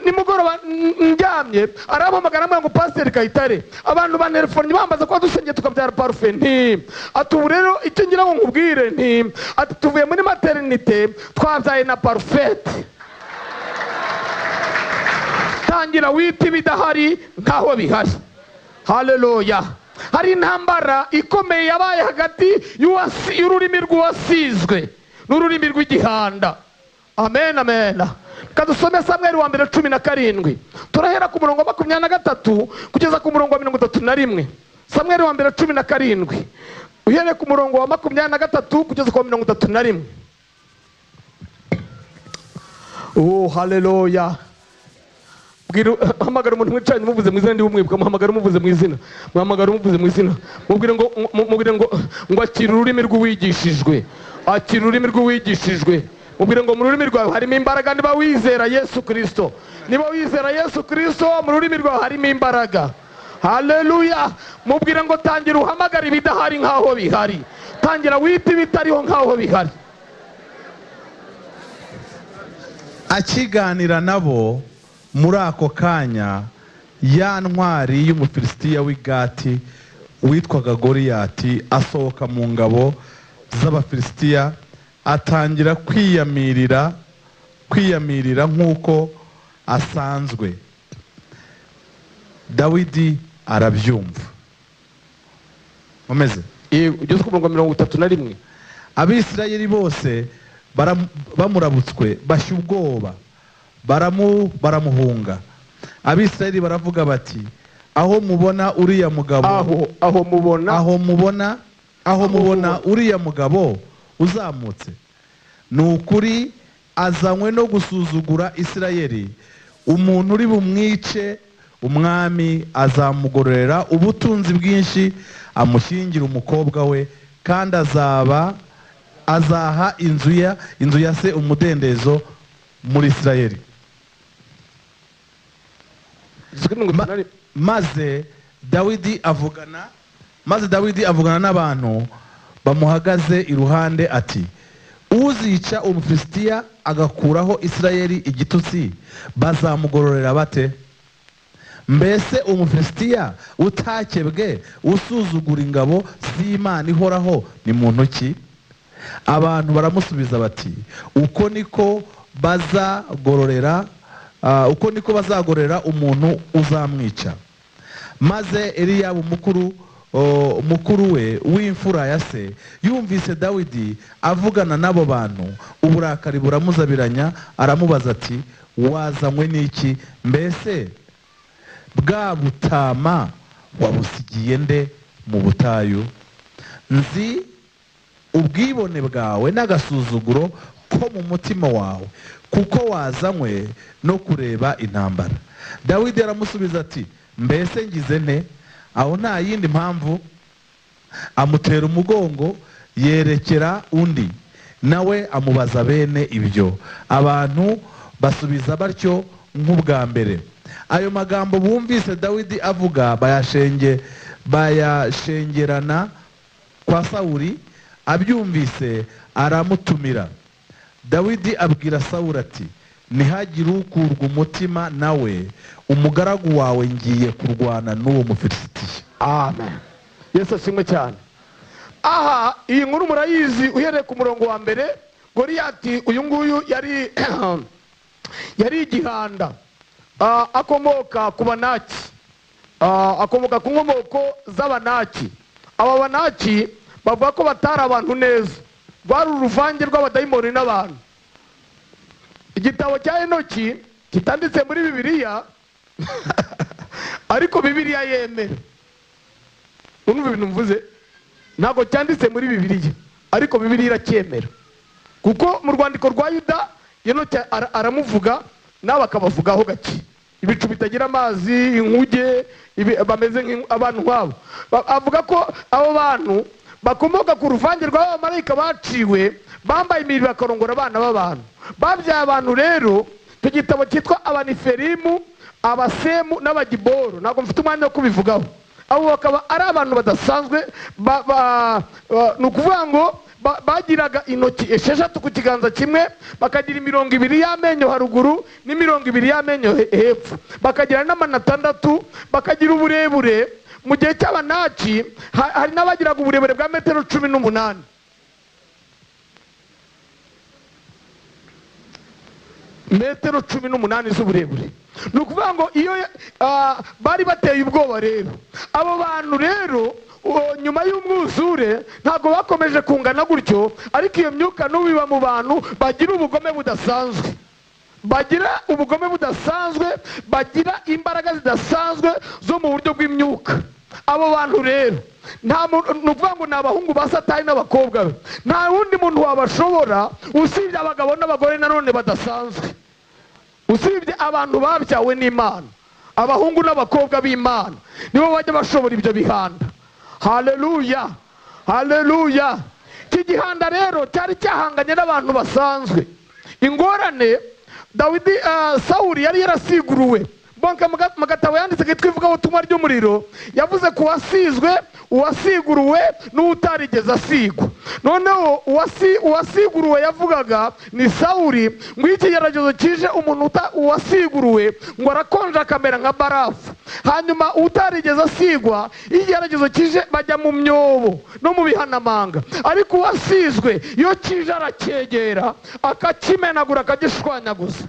[SPEAKER 1] nimugoroba njyamye arampamagara ngo Pastor Kayitare, abantu bantelefonnye bambaza ko dusengeye tukabyara parufe. Nti ati ubu rero icyo ngira ngo nkubwire, nti ati tuvuye muri maternity maternite twabyaye na parufete. Tangira wita ibidahari nkaho bihari. Haleluya. Hari intambara ikomeye yabaye hagati y'ururimi rw'uwasizwe n'ururimi rw'igihanda. Amen, amen. Kadusome Samweli wa mbere 17. Turahera ku murongo wa 23 kugeza ku murongo wa 31. Samweli wa mbere 17. Uhere ku murongo wa 23 kugeza ku 31. Oh, haleluya. Hamagara umuntu mwicanye muvuze mu izina, ndi umwibuka, muhamagara umuvuze mu izina, muhamagara umuvuze mu izina, mubwire ngo akira ururimi rw'uwigishijwe, akira ururimi rw'uwigishijwe. Mubwire ngo mu rurimi rwawe harimo imbaraga niba wizera Yesu Kristo, niba wizera Yesu Kristo mu rurimi rwawe harimo imbaraga. Haleluya. Mubwire ngo tangira uhamagara ibidahari nkaho bihari, tangira wita ibitariho nkaho bihari.
[SPEAKER 2] Akiganira nabo muri ako kanya, ya ntwari y'umufilisitiya w'Igati witwaga Goliyati asohoka mu ngabo z'abafilisitiya, atangira kwiyamirira nk'uko asanzwe. Dawidi arabyumva. Umeze
[SPEAKER 1] ugeze ku murongo wa 31.
[SPEAKER 2] Abisirayeli bose bamurabutswe bashya ubwoba, baramuhunga. Abisirayeli baravuga bati, aho mubona uriya mugabo, aho mubona uriya mugabo uzamutse, ni ukuri azanywe no gusuzugura Isirayeli. Umuntu uri bumwice, umwami azamugororera ubutunzi bwinshi, amushyingira umukobwa we, kandi azaha inzu ya se umudendezo muri Isirayeli. Maze Dawidi avugana n'abantu bamuhagaze iruhande ati, uzica umufilisitiya agakuraho Isirayeli igitutsi, bazamugororera bate? Mbese umufilisitiya utakebwe usuzugura ingabo z'Imana ihoraho ni muntu ki? Abantu baramusubiza bati, uko niko bazagororera umuntu uzamwica. Maze Eliyabu mukuru we w'imfura ya se yumvise Dawidi avugana n'abo bantu, uburakari buramuzabiranya, aramubaza ati, wazanywe n'iki? Mbese bwa butama wabusigiye nde mu butayu? Nzi ubwibone bwawe n'agasuzuguro ko mu mutima wawe, kuko wazanywe no kureba intambara. Dawidi aramusubiza ati, mbese ngize nte? Aho nta yindi mpamvu. Amutera umugongo, yerekera undi, nawe amubaza bene ibyo. Abantu basubiza batyo nk'ubwa mbere. Ayo magambo bumvise Dawidi avuga bayashengerana kwa Sawuli. Abyumvise aramutumira. Dawidi abwira Sawuli ati, ntihagire ukurwa umutima nawe, umugaragu wawe ngiye kurwana n'uwo mufilisitiya.
[SPEAKER 1] Amen. Yesu ashimwe cyane. Aha iyi nkuru murayizi uhereye ku murongo wa mbere. Goliyati uyu nguyu yari igihanda, akomoka ku Banaki, akomoka ku nkomoko z'Abanaki. Aba Banaki bavuga ko batari abantu neza, rwari uruvange rw'abadayimoni n'abantu. Igitabo cya Enoki kitanditse muri Bibiliya ariko Bibiliya yemera. Urumva ibintu mvuze? Ntabwo cyanditse muri Bibiliya ariko Bibiliya iracyemera, kuko mu rwandiko rwa Yuda Enoki aramuvuga nawe akabavugaho gake. Ibicu bitagira amazi, inkuge, bameze nk'abantu nk'abo. Avuga ko abo bantu bakomoka ku ruvange rw'abamarayika baciwe, bambaye imibiri bakarongora abana b'abantu. Babyaye abantu rero, icyo gitabo cyitwa Abaniferimu, Abasemu n'Abagiboro. Ntabwo mfite umwanya wo kubivugaho. Abo bakaba ari abantu badasanzwe, ni ukuvuga ngo bagiraga intoki 6 ku kiganza kimwe, bakagira 20 y'amenyo haruguru n'20 y'amenyo hepfo, bakagira n'amano 6, bakagira uburebure. Mu gihe cy'Abanaki hari n'abagiraga uburebure bwa 18 metero. metero 18 z'uburebure. Ni ukuvuga ngo iyo bari bateye ubwoba rero. Abo bantu rero nyuma y'umwuzure ntago bakomeje kungana gutyo, ariko iyo myuka n'ubiba mu bantu bagira ubugome budasanzwe, bagira ubugome budasanzwe, bagira imbaraga zidasanzwe zo mu buryo bw'imyuka. Abo bantu rero nukuvuga ngo ni abahungu ba Satani n'abakobwa be. Nta wundi muntu wabashobora usibye abagabo n'abagore nanone badasanzwe, usibye abantu babyawe n'Imana, abahungu n'abakobwa b'Imana nibo bajya bashobora ibyo bihanda. Haleluya, haleluya. Iki gihanda rero cyari cyahanganye n'abantu basanzwe. Ingorane Dawidi, Sawuli yari yarasiguruwe. Bonka magatabo yanditse kitwivuga ubutumwa ry'umuriro, yavuze ku wasizwe, uwasiguruwe n'utarigeze asigwa. Noneho uwasiguruwe yavugaga ni Sawuli, ngo ikigeragezo kije umuntu uwasiguruwe ngo arakonja akamera nka barafu. Hanyuma utarigeze asigwa ikigeragezo kije bajya mu myobo no mu bihanamanga, ariko uwasizwe iyo kije aracyegera akakimenagura akagishwanyaguza.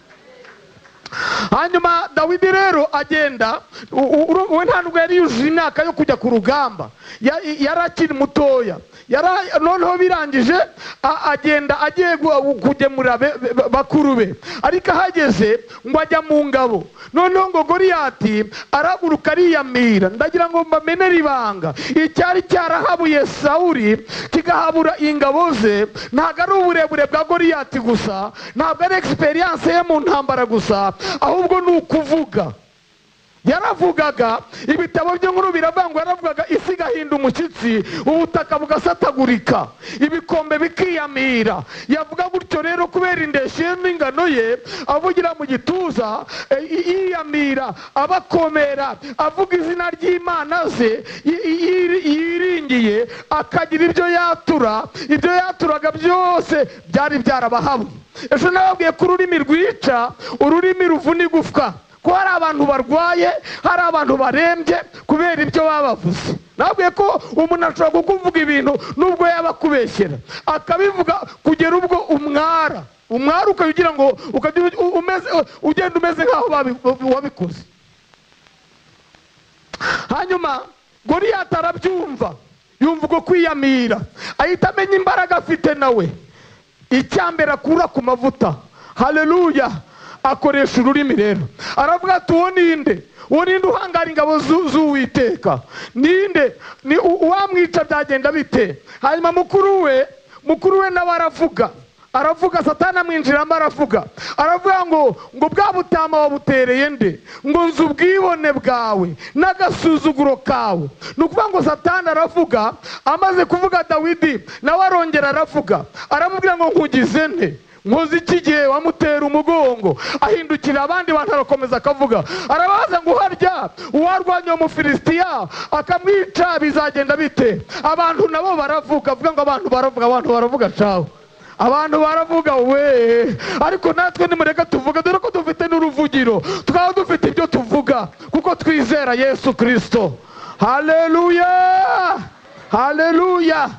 [SPEAKER 1] Hanyuma Dawidi rero agenda, we nta nubwo yari yujuje imyaka yo kujya ku rugamba, yari akiri mutoya. Noneho birangije agenda agiye kugemura bakuru be, ariko ahageze ngo ajya mu ngabo. Noneho ngo Goliyati araguruka ariyamira. Ndagira ngo mbamenere ibanga, icyari cyarahabuye Sawuli kigahabura ingabo ze ntabwo ari uburebure bwa Goliyati gusa, ntabwo ari experience ye mu ntambara gusa, ahubwo ni ukuvuga. Yaravugaga, ibitabo by'inkuru biravuga ngo yaravugaga isi igahinda umushyitsi, ubutaka bugasatagurika, ibikombe bikiyamira. Yavuga gutyo rero kubera indeshyo n'ingano ye, avugira mu gituza, yiyamira, abakomera, avuga izina ry'Imana ze yiringiye, akagira ibyo yatura. Ibyo yaturaga byose byari byarabahabuye. Ejo nababwiye ko ururimi rwica, ururimi ruvuna igufwa, ko hari abantu barwaye, hari abantu barembye kubera ibyo babavuze. Nabwiye ko umuntu ashobora kukuvuga ibintu nubwo yaba kubeshyera, akabivuga kugera ubwo umwara ukagira ngo ugenda umeze nk'aho wabikoze. Hanyuma Goliyati arabyumva, yumva uko kwiyamira, ahita amenya imbaraga afite nawe. Icyambere akura ku mavuta. Haleluya. Akoresha ururimi rero, aravuga ati uwo ninde uhangara ingabo z'Uwiteka, ninde ni uwamwica byagenda bite? Hanyuma mukuru we nawe aravuga Satani amwinjiramo, aravuga ngo bwa butama wabutereye nde? Ngo nzi ubwibone bwawe n'agasuzuguro kawe. Ni ukuvuga ngo Satani aravuga. Amaze kuvuga Dawidi nawe arongera aravuga, aramubwira ngo nkugize nte? Nkoze iki gihe wamutera umugongo? Ahindukira abandi bantu arakomeza akavuga, arabaza ngo harya uwarwanya Umufilisitiya akamwica bizagenda bite? Abantu nabo baravuga, avuga ngo abantu baravuga cawe, abantu baravuga we. Ariko natwe nimureka tuvuga, dore ko dufite n'uruvugiro, tukaba dufite ibyo tuvuga kuko twizera Yesu Kristo. Haleluya, haleluya.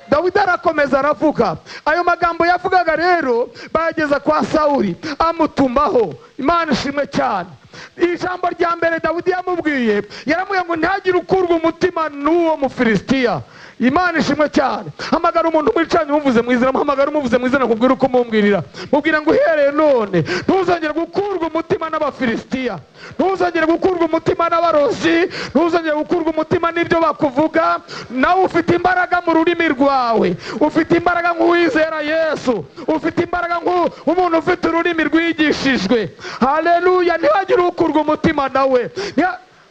[SPEAKER 1] Dawidi arakomeza aravuga. Ayo magambo yavugaga rero bayageza kwa Sawuli, amutumaho. Imana ishimwe cyane. Ijambo rya mbere Dawidi yamubwiye, yaramubwiye ngo ntihagire ukurwa umutima n'uwo Mufilisitiya. Imana ishimwe cyane. Hamagara umuntu mwicanye umuvuze mu izina, muhamagara umuvuze mu izina, nkubwira uko mumbwirira. Mubwira ngo uhereye none ntuzongere gukurwa umutima n'Abafilisitiya, ntuzongere gukurwa umutima n'abarozi, ntuzongere gukurwa umutima n'ibyo bakuvuga. Nawe ufite imbaraga mu rurimi rwawe, ufite imbaraga nk'uwizera Yesu, ufite imbaraga nk'umuntu ufite ururimi rwigishijwe. Haleluya. Ntihagire ukurwa umutima nawe.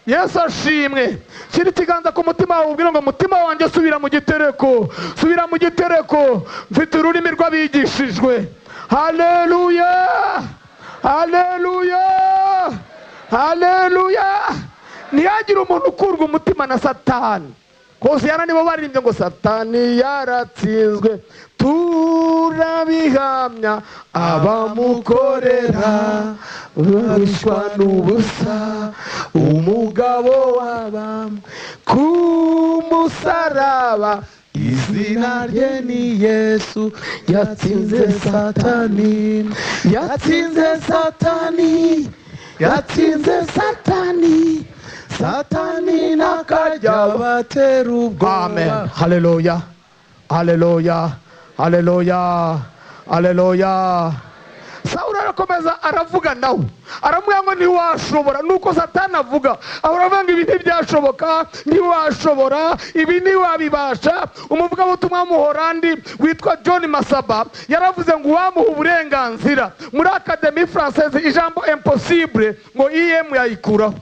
[SPEAKER 1] Yesu ashimwe. Shyira ikiganza ku mutima wawe, ubwira ngo mutima wanjye subira mu gitereko, subira mu gitereko, mfite ururimi rw'abigishijwe. Haleluya, haleluya, haleluya. Ntihagire umuntu ukurwa umutima na Satani. Hosiyana nibo baririmbye ngo Satani yaratsinzwe, turabihamya abamukorera, barishwa n'ubusa, umugabo w'abami ku musaraba
[SPEAKER 2] izina rye ni Yesu, yatsinze Satani, yatsinze Satani, yatsinze Satani, Satani nakajya batera ubwoba.
[SPEAKER 1] Amen. Haleluya, haleluya, haleluya, haleluya. Sawuli arakomeza aravuga nawe, aramubwira ngo ntiwashobora. Nuko Satani avuga, ahora avuga ngo ibi ntibyashoboka, ntiwashobora, ibi ntiwabibasha. Umuvugabutumwa w'umuholandi witwa John Masaba yaravuze ngo uwamuha uburenganzira muri Académie Française ijambo impossible ngo IM yayikuraho.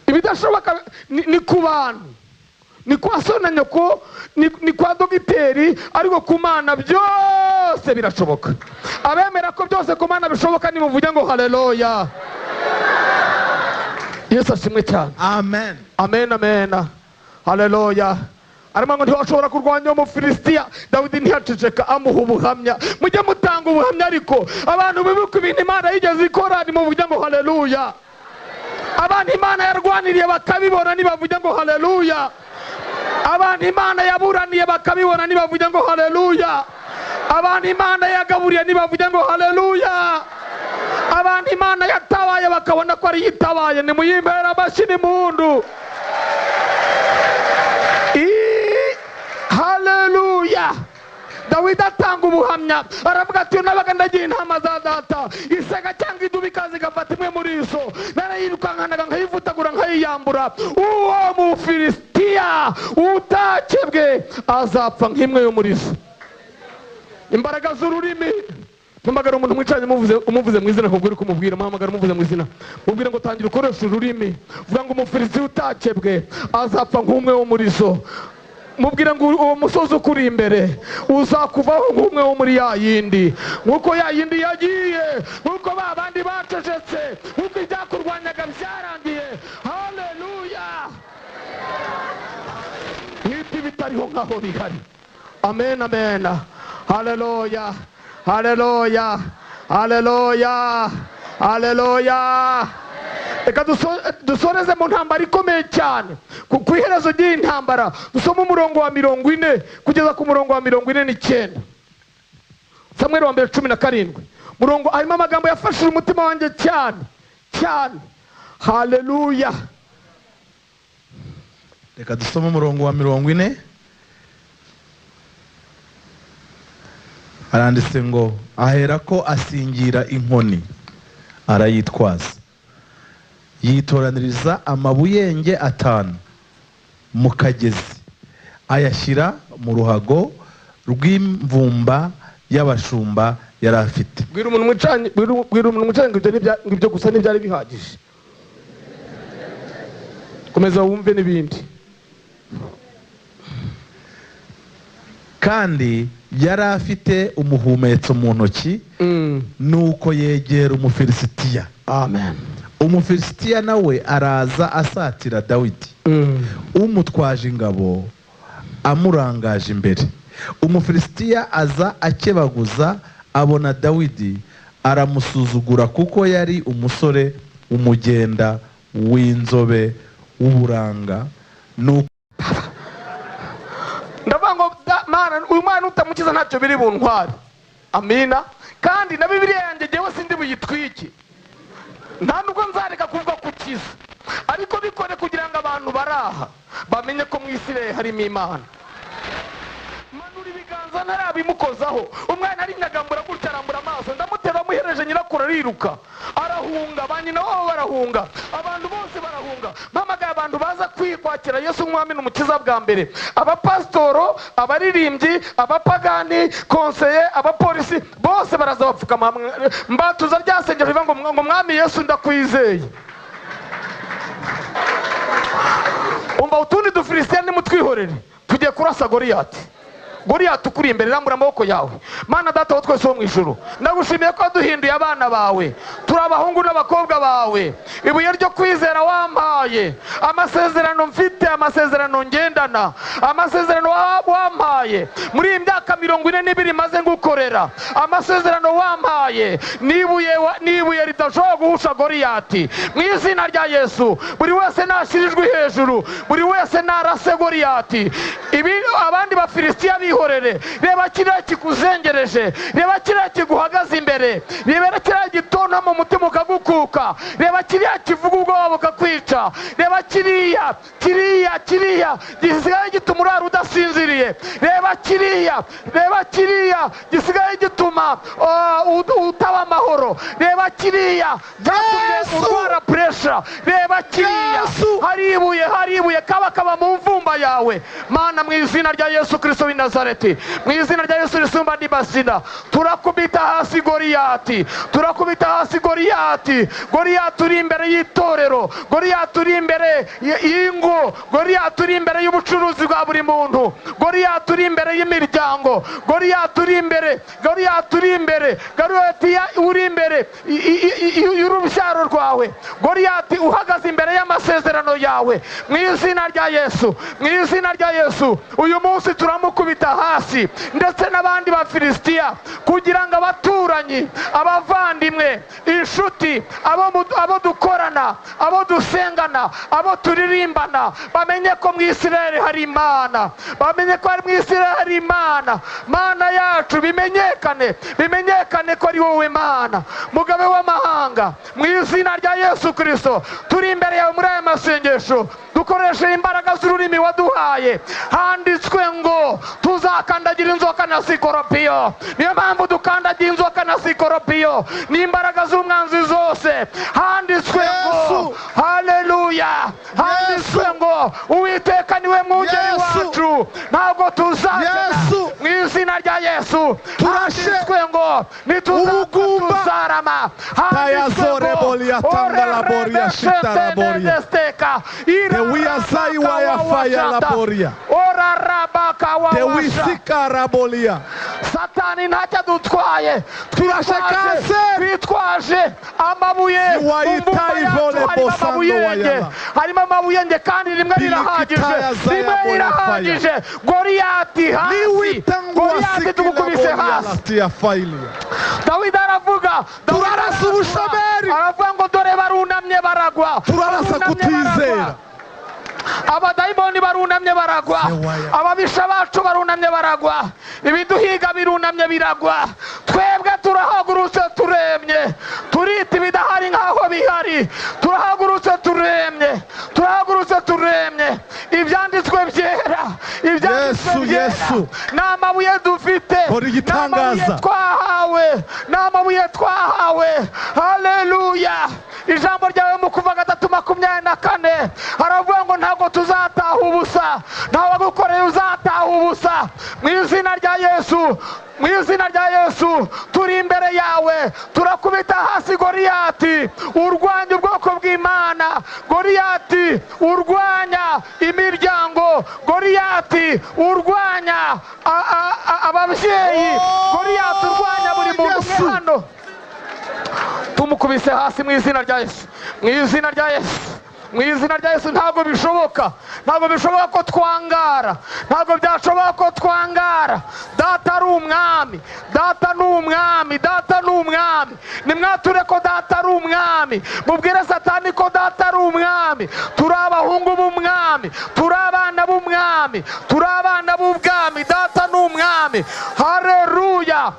[SPEAKER 1] Ibidashoboka ni ku bantu, ni kwa so na nyoko, ni kwa dogiteri, ariko ku Mana byose birashoboka. Abemera ko byose ku Mana bishoboka nimuvuge ngo haleluya. Yesu ashimwe cyane.
[SPEAKER 2] Amen.
[SPEAKER 1] Amen, amen. Haleluya. Arimo ngo ntiwashobora kurwanya Umufilisitiya. Dawidi ntiyaceceka amuha ubuhamya. Mujye mutanga ubuhamya, ariko abantu bibuka ibintu Imana yigeze ikora nimuvuge ngo haleluya. Abantu Imana yarwaniriye bakabibona nibavuge ngo haleluya. Abantu Imana yaburaniye bakabibona nibavuge ngo haleluya. Abantu Imana yagaburiye nibavuge ngo haleluya. Abantu Imana yatabaye bakabona ko ari yitabaye nimuyimbere amashyi n'impundu. Haleluya. Dawidi atanga ubuhamya aravuga ati nabaga ndagiye intama za data, isega cyangwa idubu ikaza igafata imwe muri izo, narayirukankanaga nkayivutagura nkayiyambura. Uwo Mufilisitiya utakebwe azapfa nk'imwe yo muri zo. Imbaraga z'ururimi. Mpamagara umuntu mwicaranye umuvuze mu izina, nkubwire ko umubwira. Mpamagara umuvuze mu izina, mubwire ngo tangira ukoresha ururimi. Vuga ngo Umufilisitiya utakebwe azapfa nk'umwe wo muri zo. Mubwira ngo uwo musozi ukuri imbere uzakuvaho nk'umwe wo muri ya yindi, nk'uko ya yindi yagiye, nk'uko ba bandi bacecetse, nk'uko ibyakurwanyaga byarangiye. Haleluya. Nk'ibiti bitariho nk'aho bihari. Amen, amen. Haleluya, haleluya, haleluya, haleluya. Reka dusoreze mu ntambara ikomeye cyane. Ku iherezo ry'iyi ntambara dusoma umurongo wa 40 kugeza ku murongo wa 49. Samuel wa mbere 17 murongo harimo amagambo yafashije umutima wanjye cyane cyane. Haleluya.
[SPEAKER 2] Reka dusome umurongo wa 40. Aranditse ngo aherako asingira inkoni arayitwaza, yitoraniriza amabuyenge 5 mu kagezi, ayashyira mu ruhago rw'imvumba y'abashumba yari afite.
[SPEAKER 1] Bwira umuntu mucanye ngo ibyo gusa ntibyari bihagije. Komeza wumve n'ibindi.
[SPEAKER 2] Kandi yari afite umuhumetso mu ntoki, nuko yegera Umufilisitiya.
[SPEAKER 1] Amen.
[SPEAKER 2] Umufilisitiya nawe araza asatira Dawidi, umutwaje ingabo amurangaje imbere. Umufilisitiya aza akebaguza, abona Dawidi aramusuzugura kuko yari umusore umugenda w'inzobe w'uburanga.
[SPEAKER 1] Ndavuga ngo Mana, uyu mwana utamukiza ntacyo biri buntware. Amina. Kandi na Bibiliya yanjye jyewe sindi buyitwike, nta nubwo nzareka kuvuga kukiza, ariko bikore kugira ngo abantu baraha bamenye ko mu Isirayeli harimo Imana. Manura ibiganza ntarabimukozaho. Umwana ari nyagambura gutya arambura amaso, ndamutera muhereje nyirakuru ariruka arahunga, banyina wabo barahunga, abantu bose barahunga. Mpamagaye abantu baza kwakira Yesu umwami n'umukiza bwa mbere, abapasitoro, abaririmbyi, abapagani, konseye, abapolisi, bose baraza bapfukama mbatuza ryasengera rivuga ngo mwami Yesu ndakwizeye. Umva utundi dufilisitiya nimutwihorere, tugiye kurasa Goliyati. Goliyati ukuri imbere, rambura amaboko yawe. Mana data wa twese wo mu ijuru, ndagushimiye ko duhinduye abana bawe, turi abahungu n'abakobwa bawe. Ibuye ryo kwizera wampaye, amasezerano mfite, amasezerano ngendana, amasezerano wampaye wampaye muri iyi myaka 42 maze ngukorera, amasezerano wampaye n'ibuye ridashobora guhusha Goliyati. Mu izina rya Yesu, buri wese nashirijwe hejuru, buri wese narase Goliyati. Ibi abandi bafilisitiya bihorere. Reba kiriya kikuzengereje, reba kiriya kiguhagaze imbere, reba kiriya gitona mu mutima ukagukuka, reba kiriya kivuga ubwoba bukakwica, reba kiriya gisigaye gituma urara udasinziriye, reba kiriya gisigaye gituma utaba amahoro, reba kiriya gituma urwara pressure, reba kiriya hari ibuye kaba mu mvumba yawe. Mana, mu izina rya Yesu Kristo w'i Nazareti, mu izina rya Yesu risumba n'ibasida, turakubita hasi Goliyati, Goliyati uri imbere y'itorero, Goliyati uri imbere y'ingo, Goliyati uri imbere y'ubucuruzi bwa buri muntu, Goliyati uri imbere y'imiryango, Goliyati uri imbere y'urubyaro rwawe, Goliyati uhagaze imbere y'amasezerano yawe. Mu izina rya Yesu, uyu munsi turamukubita hasi, ndetse n'abandi bafilisitiya, kugira ngo abaturanyi, abavandimwe, inshuti, abo dukorana, abo dusengana, abo turirimbana, bamenye ko mu Isirayeli hari Imana, Mana yacu, bimenyekane ko ari wowe Mana, Mugabe w'amahanga. Mu izina rya Yesu Kristo, turi imbere yawe muri aya masengesho, dukoreshe imbaraga z'ururimi waduhaye. Handitswe ngo tuzakandagira inzoka na sikoropiyo. Niyo mpamvu dukandagira inzoka na sikoropiyo n'imbaraga z'umwanzi zose. Handitswe ngo haleluya, handitswe ngo Uwiteka niwe mwungeri wacu, ntabwo tuzagena. Mu izina rya Yesu, handitswe ngo ntituzarama.
[SPEAKER 2] Tayazore bolia tanga laboria shitara boria. Tewiyazai wayafaya laboria. Tewisika rabolia.
[SPEAKER 1] Satani ntacyo dutwaye, twitwaje amabuye. Harimo amabuye nge kandi rimwe rirahagije. Goliyati hasi, Goliyati tugukubise hasi. Dawidi aravuga,
[SPEAKER 2] turarasa ubushomeri,
[SPEAKER 1] aravuga ngo dore barunamye baragwa,
[SPEAKER 2] turarasa kutizera.
[SPEAKER 1] Abadayimoni barunamye baragwa, ababisha bacu barunamye baragwa, ibiduhiga birunamye biragwa. Twebwe turahagurutse turemye, turita ibidahari nkaho bihari. Turahagurutse turemye, ibyanditswe byera,
[SPEAKER 2] Yesu
[SPEAKER 1] n'amabuye dufite, n'amabuye twahawe. Haleluya. Ijambo ryawe mu Kuva 3:24 haravuga ngo ntabwo tuzataha ubusa, ntawe gukorera uzataha ubusa. Mu izina rya Yesu, turi imbere yawe, turakubita hasi Goliyati, urwanya ubwoko bw'Imana, Goliyati urwanya imiryango, Goliyati urwanya ababyeyi, Goliyati urwanya buri muntu hano. Tumukubise hasi mu izina rya Yesu, mu izina rya Yesu. Ntabwo bishoboka ko twangara, ntabwo byashoboka ko twangara. Data ari umwami, data ni umwami. Nimwature ko data ari umwami, mubwire Satani ko data ari umwami. Turi abahungu b'umwami, turi abana b'umwami, turi abana b'ubwami. Data ni umwami. Haleluya.